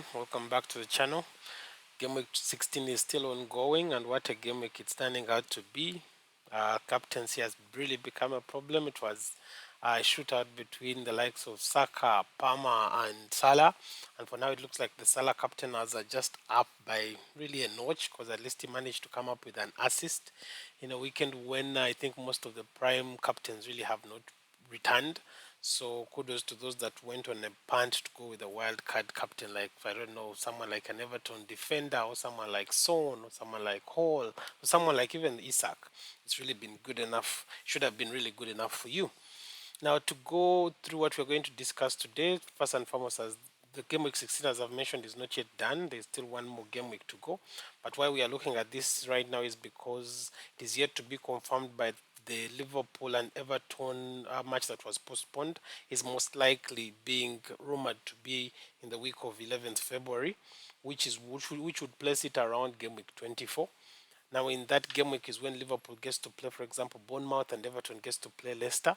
everyone, welcome back to the channel. Game week 16 is still ongoing, and what a game week it's turning out to be. Captaincy has really become a problem. It was a shootout between the likes of Saka, Palmer, and Salah, and for now it looks like the Salah captain are just up by really a notch because at least he managed to come up with an assist in a weekend when I think most of the prime captains really have not returned. So kudos to those that went on a punt to go with a wild card captain, like I don't know, someone like an Everton defender, or someone like Son, or someone like Hall, or someone like even Isak. It's really been good enough. Should have been really good enough for you. Now to go through what we're going to discuss today, first and foremost, as the game week 16, as I've mentioned, is not yet done. There's still one more game week to go. But why we are looking at this right now is because it is yet to be confirmed by the Liverpool and Everton match that was postponed is most likely being rumored to be in the week of 11th February, which would place it around game week 24. Now, in that game week is when Liverpool gets to play, for example, Bournemouth, and Everton gets to play Leicester.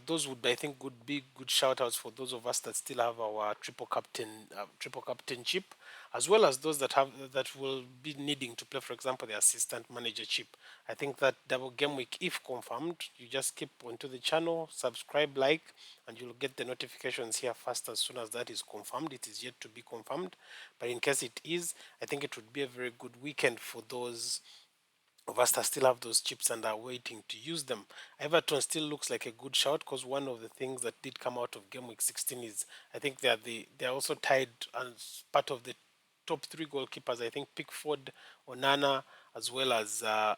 Those would, I think, would be good shout outs for those of us that still have our triple captainship, as well as those that will be needing to play, for example, the assistant manager chip. I think that double game week, if confirmed, you just keep onto the channel, subscribe, like, and you'll get the notifications here first as soon as that is confirmed. It is yet to be confirmed, but in case it is, I think it would be a very good weekend for those of us that still have those chips and are waiting to use them. Everton still looks like a good shout because one of the things that did come out of game week 16 is I think they are also tied as part of the top three goalkeepers. I think Pickford, Onana, as Raya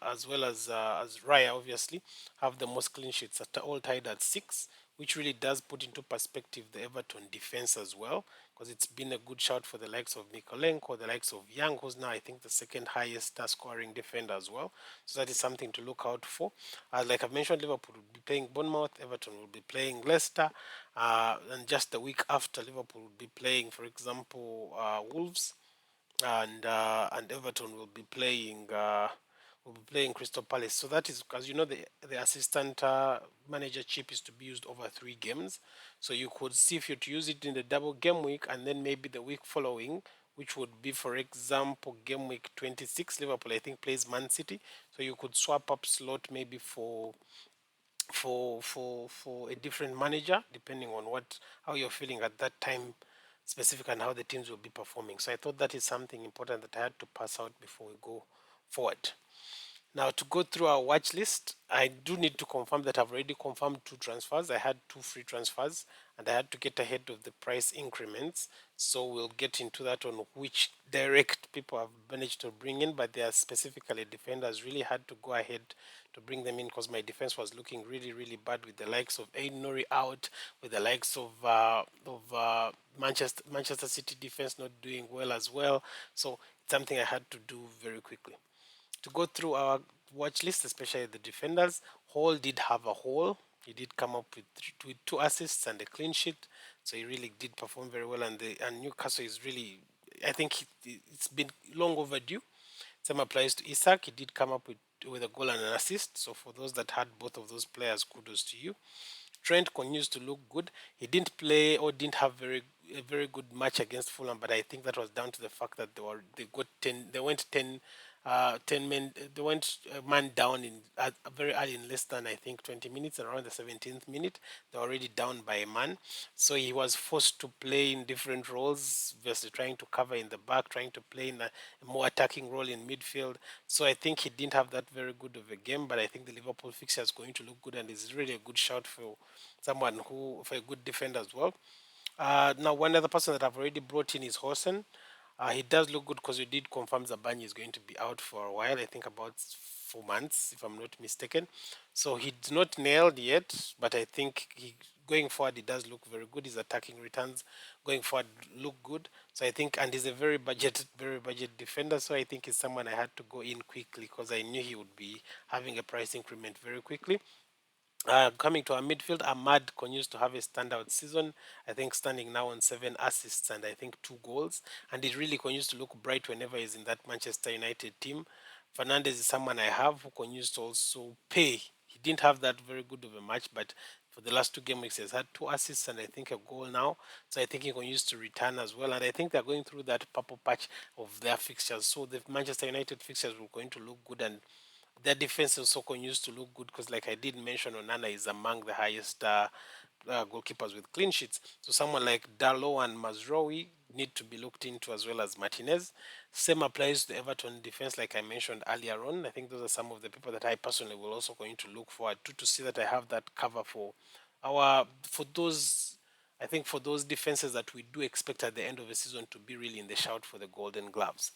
obviously have the most clean sheets that are all tied at six, which really does put into perspective the Everton defense as well, because it's been a good shout for the likes of Mikolenko, the likes of Young, who's now I think the second highest scoring defender as well. So that is something to look out for. Like I've mentioned, Liverpool will be playing Bournemouth, Everton will be playing Leicester, and just the week after, Liverpool will be playing, for example, Wolves, and Everton will be playing Crystal Palace. So that is, as you know, the assistant manager chip is to be used over 3 games. So you could see if you're to use it in the double game week and then maybe the week following, which would be, for example, game week 26. Liverpool, I think, plays Man City. So you could swap up slot maybe for a different manager depending on what how you're feeling at that time specific and how the teams will be performing. So I thought that is something important that I had to pass out before we go forward. Now, to go through our watch list, I do need to confirm that I've already confirmed 2 transfers. I had 2 free transfers and I had to get ahead of the price increments. So we'll get into that on which direct people have managed to bring in, but they are specifically defenders. Really had to go ahead to bring them in because my defense was looking really, really bad with the likes of Aid Nori out, with the likes of Manchester City defense not doing well as well. So it's something I had to do very quickly to go through our watch list, especially the defenders. Hall did have a haul. He did come up with 2 assists and a clean sheet, so he really did perform very well. And Newcastle is really, I think it's been long overdue. Same applies to Isak. He did come up with a goal and an assist. So for those that had both of those players, kudos to you. Trent continues to look good. He didn't play or didn't have a very good match against Fulham, but I think that was down to the fact that they got 10. They went 10 men. They went man down in very early in less than I think 20 minutes, and around the 17th minute they were already down by a man. So he was forced to play in different roles, versus trying to cover in the back, trying to play in a more attacking role in midfield. So I think he didn't have that very good of a game, but I think the Liverpool fixture is going to look good and is really a good shout for someone who for a good defender as well. Now, one other person that I've already brought in is Hosen. He does look good because we did confirm Zabani is going to be out for a while. I think about 4 months, if I'm not mistaken. So he's not nailed yet, but I think he going forward he does look very good. His attacking returns going forward look good. So I think, and he's a very budget defender. So I think he's someone I had to go in quickly because I knew he would be having a price increment very quickly. Coming to our midfield, Ahmad continues to have a standout season. I think standing now on 7 assists and I think 2 goals. And it really continues to look bright whenever he's in that Manchester United team. Fernandez is someone I have who continues to also pay. He didn't have that very good of a match, but For the last 2 game weeks, he's had 2 assists and I think a goal now. So I think he can use to return as well. And I think they're going through that purple patch of their fixtures. So the Manchester United fixtures will going to look good, and their defense also continues to look good because, like I did mention, Onana is among the highest goalkeepers with clean sheets. So someone like Darlow and Mazraoui need to be looked into, as well as Martinez. Same applies to Everton defense, like I mentioned earlier on. I think those are some of the people that I personally will also going to look forward to see that I have that cover for those. I think for those defenses that we do expect at the end of the season to be really in the shout for the Golden Gloves.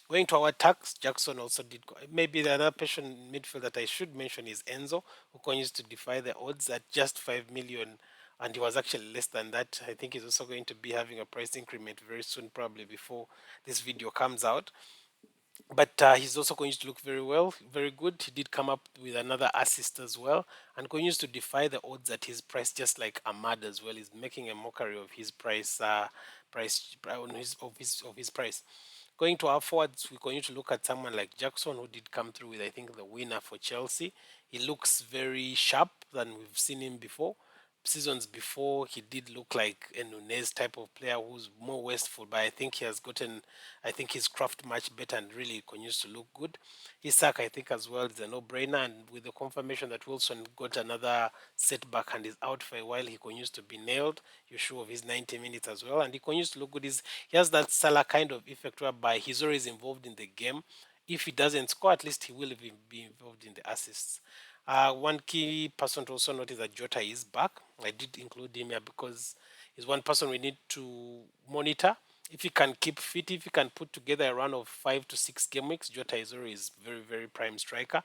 Going to our attacks, Jackson also did. Maybe the other person midfield that I should mention is Enzo, who continues to defy the odds at just 5 million, and he was actually less than that. I think he's also going to be having a price increment very soon, probably before this video comes out. But he's also continues to look very well, very good. He did come up with another assist as well, and continues to defy the odds at his price, just like Ahmad as well. He's making a mockery of his price price. Going to our forwards, we continue to look at someone like Jackson, who did come through with, I think, the winner for Chelsea. He looks very sharp than we've seen him before. Seasons before, he did look like a Nunez type of player who's more wasteful, but I think he has gotten, I think his craft much better and really continues to look good. Isak, I think, as well, is a no-brainer, and with the confirmation that Wilson got another setback and is out for a while, he continues to be nailed. You're sure of his 90 minutes as well, and he continues to look good. He has that Salah kind of effect whereby he's always involved in the game. If he doesn't score, at least he will be involved in the assists. One key person to also note is that Jota is back. I did include him here because he's one person we need to monitor. If he can keep fit, if he can put together a run of 5 to 6 game weeks, Jota is always very, very prime striker.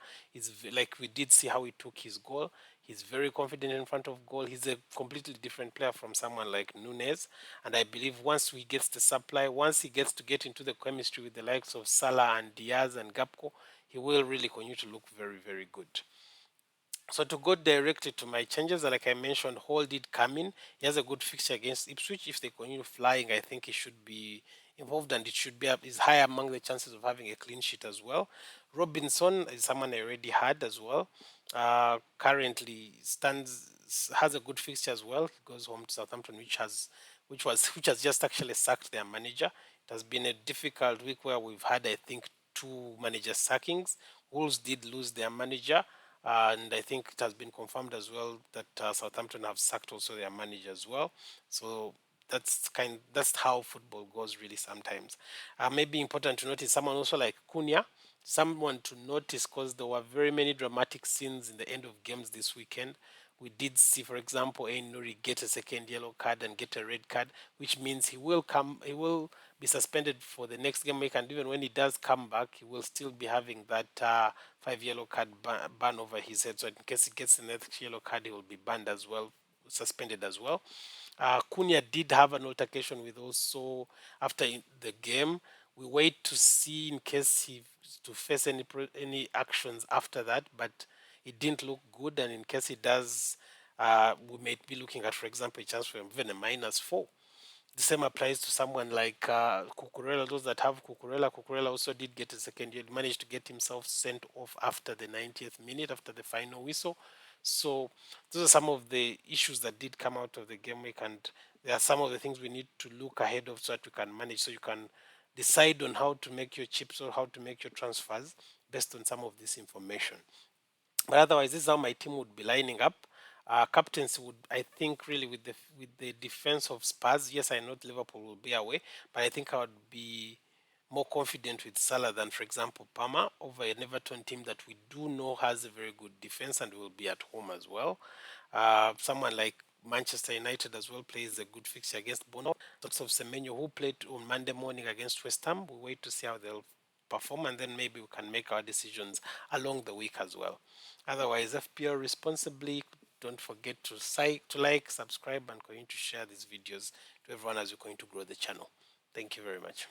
Like we did see how he took his goal. He's very confident in front of goal. He's a completely different player from someone like Nunez. And I believe once he gets the supply, once he gets to get into the chemistry with the likes of Salah and Diaz and Gapco, he will really continue to look very, very good. So to go directly to my changes, like I mentioned, Hall did come in. He has a good fixture against Ipswich. If they continue flying, I think he should be involved, and it should be up is high among the chances of having a clean sheet as well. Robinson is someone I already had as well. Currently stands has a good fixture as well. He goes home to Southampton, which has just actually sacked their manager. It has been a difficult week where we've had, I think, 2 manager sackings. Wolves did lose their manager, and I think it has been confirmed as well that Southampton have sacked also their manager as well. So that's how football goes really sometimes. Maybe important to notice someone also like Cunha, someone to notice because there were very many dramatic scenes in the end of games this weekend. We did see, for example, Nuri get a second yellow card and get a red card, which means he will be suspended for the next game week, and even when he does come back, he will still be having that 5 yellow card ban over his head. So in case he gets the next yellow card, he will be banned as well, suspended as well. Cunha did have an altercation with also after the game. We wait to see in case he to face any actions after that, but it didn't look good. And in case he does, we might be looking at, for example, a chance for even a -4. The same applies to someone like Cucurella. Those that have Cucurella also did get a second year. He managed to get himself sent off after the 90th minute, after the final whistle. So those are some of the issues that did come out of the game week, and there are some of the things we need to look ahead of so that we can manage, so you can decide on how to make your chips or how to make your transfers based on some of this information. But otherwise, this is how my team would be lining up. Captains would, I think, really with the defense of Spurs. Yes, I know Liverpool will be away, but I think I would be more confident with Salah than, for example, Palmer over an Everton team that we do know has a very good defense and will be at home as well. Someone like Manchester United as well plays a good fixture against Bournemouth. Lots of Semenyo, who played on Monday morning against West Ham. We wait to see how they'll perform, and then maybe we can make our decisions along the week as well. Otherwise, FPL responsibly. Don't forget to like, subscribe, and going to share these videos to everyone as you're going to grow the channel. Thank you very much.